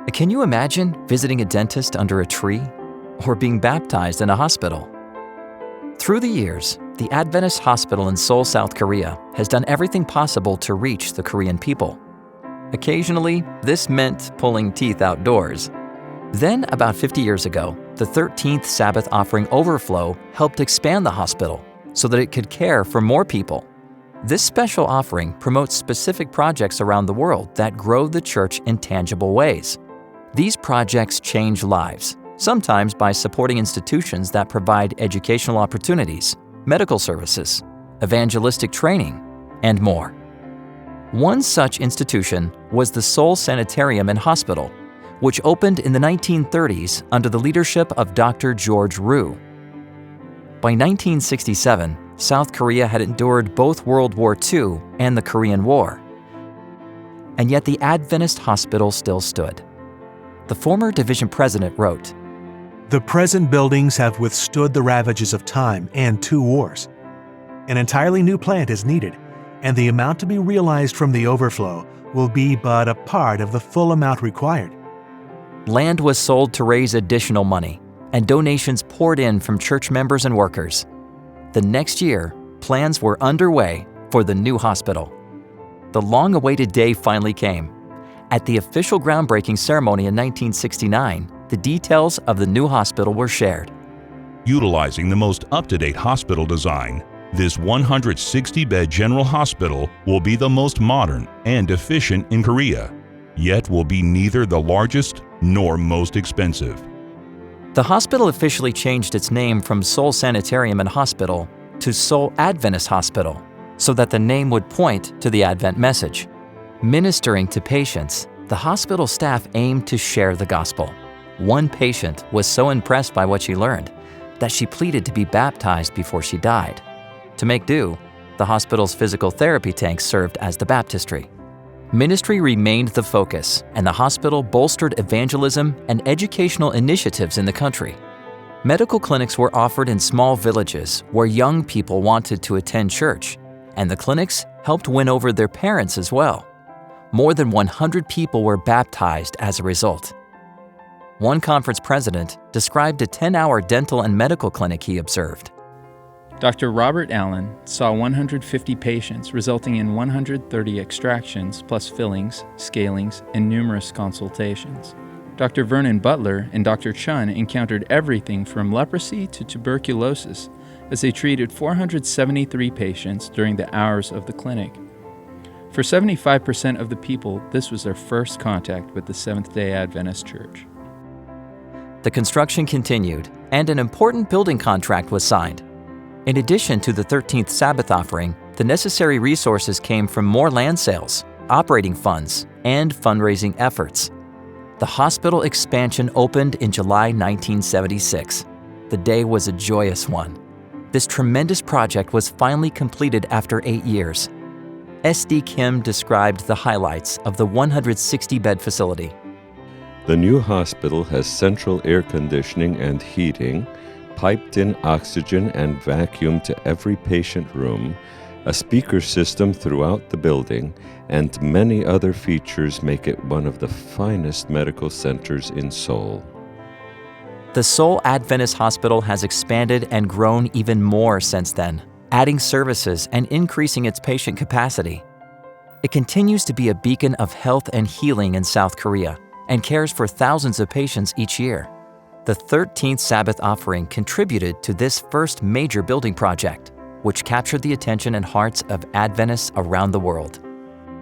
Can you imagine visiting a dentist under a tree or being baptized in a hospital? Through the years, the Adventist Hospital in Seoul, South Korea has done everything possible to reach the Korean people. Occasionally, this meant pulling teeth outdoors. Then, about 50 years ago, the 13th Sabbath offering overflow helped expand the hospital so that it could care for more people. This special offering promotes specific projects around the world that grow the church in tangible ways. These projects change lives, sometimes by supporting institutions that provide educational opportunities, medical services, evangelistic training, and more. One such institution was the Seoul Sanitarium and Hospital, which opened in the 1930s under the leadership of Dr. George Ryu. By 1967, South Korea had endured both World War II and the Korean War. And yet the Adventist Hospital still stood. The former division president wrote, "The present buildings have withstood the ravages of time and 2 wars. An entirely new plant is needed, and the amount to be realized from the overflow will be but a part of the full amount required." Land was sold to raise additional money, and donations poured in from church members and workers. The next year, plans were underway for the new hospital. The long-awaited day finally came. At the official groundbreaking ceremony in 1969, the details of the new hospital were shared. Utilizing the most up-to-date hospital design, this 160-bed general hospital will be the most modern and efficient in Korea, yet will be neither the largest nor most expensive. The hospital officially changed its name from Seoul Sanitarium and Hospital to Seoul Adventist Hospital, so that the name would point to the Advent message. Ministering to patients, the hospital staff aimed to share the gospel. One patient was so impressed by what she learned that she pleaded to be baptized before she died. To make do, the hospital's physical therapy tanks served as the baptistry. Ministry remained the focus, and the hospital bolstered evangelism and educational initiatives in the country. Medical clinics were offered in small villages where young people wanted to attend church, and the clinics helped win over their parents as well. More than 100 people were baptized as a result. One conference president described a 10-hour dental and medical clinic he observed. Dr. Robert Allen saw 150 patients, resulting in 130 extractions plus fillings, scalings, and numerous consultations. Dr. Vernon Butler and Dr. Chun encountered everything from leprosy to tuberculosis as they treated 473 patients during the hours of the clinic. For 75% of the people, this was their first contact with the Seventh-day Adventist Church. The construction continued, and an important building contract was signed. In addition to the 13th Sabbath offering, the necessary resources came from more land sales, operating funds, and fundraising efforts. The hospital expansion opened in July 1976. The day was a joyous one. This tremendous project was finally completed after 8 years. S.D. Kim described the highlights of the 160-bed facility. The new hospital has central air conditioning and heating, piped-in oxygen and vacuum to every patient room, a speaker system throughout the building, and many other features make it one of the finest medical centers in Seoul. The Seoul Adventist Hospital has expanded and grown even more since then, adding services and increasing its patient capacity. It continues to be a beacon of health and healing in South Korea and cares for thousands of patients each year. The 13th Sabbath offering contributed to this first major building project, which captured the attention and hearts of Adventists around the world.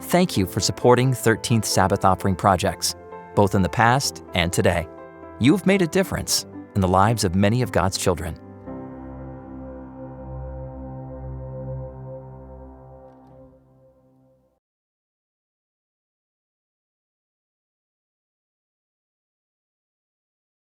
Thank you for supporting 13th Sabbath offering projects, both in the past and today. You've made a difference in the lives of many of God's children.